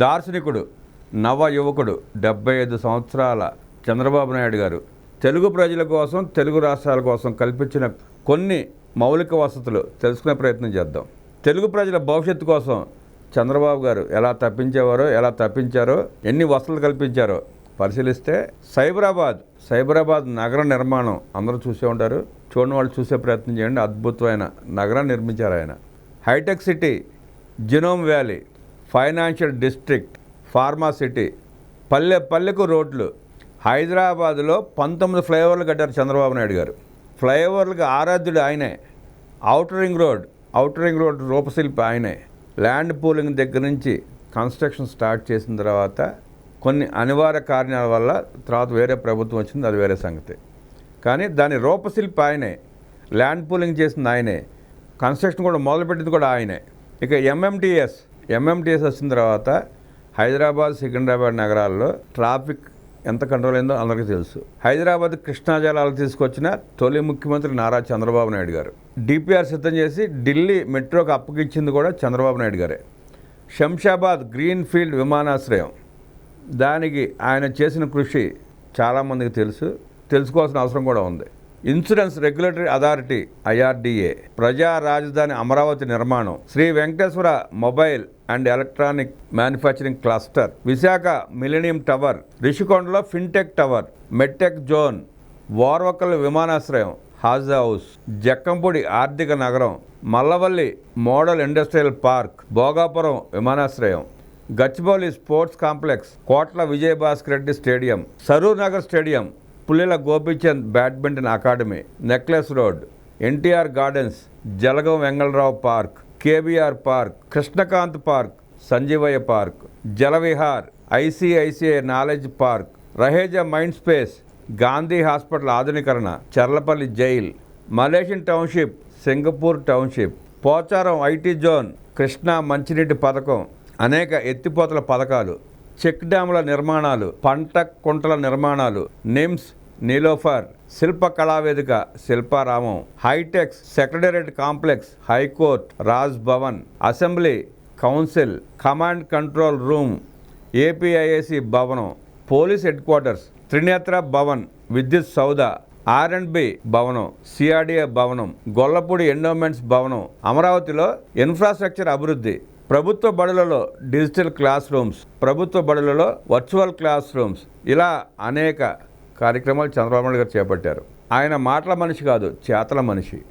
దార్శనికుడు, నవ యువకుడు, 75 సంవత్సరాల చంద్రబాబు నాయుడు గారు తెలుగు ప్రజల కోసం, తెలుగు రాష్ట్రాల కోసం కల్పించిన కొన్ని మౌలిక వసతులు తెలుసుకునే ప్రయత్నం చేద్దాం. తెలుగు ప్రజల భవిష్యత్తు కోసం చంద్రబాబు గారు ఎలా తప్పించారో, ఎన్ని వసతులు కల్పించారో పరిశీలిస్తే సైబరాబాద్ నగర నిర్మాణం అందరూ చూసే ఉంటారు. చూడని వాళ్ళు చూసే ప్రయత్నం చేయండి. అద్భుతమైన నగరాన్ని నిర్మించారు ఆయన. Hitech city, genome valley, financial district, pharma city, పల్లెకు రోడ్లు. హైదరాబాదులో 19 ఫ్లైఓవర్లు కట్టారు చంద్రబాబు నాయుడు గారు. ఫ్లైఓవర్లకు ఆరాధ్యుడు ఆయనే. ఔటర్ రింగ్ రోడ్ రూపశిల్పి ఆయనే. ల్యాండ్ పూలింగ్ దగ్గర నుంచి కన్స్ట్రక్షన్ స్టార్ట్ చేసిన తర్వాత కొన్ని అనివార్య కారణాల వల్ల తర్వాత వేరే ప్రభుత్వం వచ్చింది, అది వేరే సంగతి. కానీ దాని రూపశిల్పి ఆయనే, ల్యాండ్ పూలింగ్ చేసింది ఆయనే, కన్స్ట్రక్షన్ కూడా మొదలుపెట్టింది కూడా ఆయనే. ఇక ఎంఎంటీఎస్ వచ్చిన తర్వాత హైదరాబాద్, సికింద్రాబాద్ నగరాల్లో ట్రాఫిక్ ఎంత కంట్రోల్ అయిందో అందరికీ తెలుసు. హైదరాబాద్ కృష్ణా జలాలు తీసుకొచ్చిన తొలి ముఖ్యమంత్రి నారా చంద్రబాబు నాయుడు గారు. డిపిఆర్ సిద్ధం చేసి ఢిల్లీ మెట్రోకి అప్పగించింది కూడా చంద్రబాబు నాయుడు గారే. శంషాబాద్ గ్రీన్ ఫీల్డ్ విమానాశ్రయం, దానికి ఆయన చేసిన కృషి చాలామందికి తెలుసుకోవాల్సిన అవసరం కూడా ఉంది. ఇన్సూరెన్స్ రెగ్యులేటరీ అథారిటీ IRDA, ప్రజా రాజధాని అమరావతి నిర్మాణం, Sri Venkateswara mobile and electronic manufacturing cluster, Visakha millennium tower, రిషికొండలో fintech tower, medtech zone, Orvakal విమానాశ్రయం, హాజ్ హౌస్, జక్కంపూడి ఆర్థిక నగరం, Mallavalli model industrial park, Bhogapuram విమానాశ్రయం, Gachibowli sports complex, Kotla Vijayabhaskar Reddy stadium, Saroor Nagar stadium, Pullela Gopichand badminton academy, necklace road, NTR gardens, Jalagam Vengalarao park, KBR park, Krishnakanth park, Sanjeevaiah park, Jalavihar, ICICI knowledge park, Raheja mind space, Gandhi hospital ఆధునీకరణ, Cherlapalli jail, Malaysian township, Singapore township, Pocharam IT zone, Krishna మంచినీటి పథకం, అనేక ఎత్తిపోతల పథకాలు, check డ్యాముల నిర్మాణాలు, పంట కుంటల నిర్మాణాలు, NIMS, Niloufer, Shilpa Kalavedika, Shilparamam, Hitex, secretariat complex, high court, Raj Bhavan, assembly, council, command control room, APIAC భవనం, police headquarters, Trinetra Bhavan, Vidyut Soudha, R&B భవనం, CRDA భవనం, గొల్లపూడి ఎండోమెంట్స్ భవనం. అమరావతిలో ఇన్ఫ్రాస్ట్రక్చర్ అభివృద్ధి, ప్రభుత్వ బడులలో డిజిటల్ క్లాస్ రూమ్స్, ప్రభుత్వ బడులలో వర్చువల్ క్లాస్ రూమ్స్, ఇలా అనేక కార్యక్రమాలు చంద్రబాబు నాయుడు గారు చేపట్టారు. ఆయన మాటల మనిషి కాదు, చేతల మనిషి.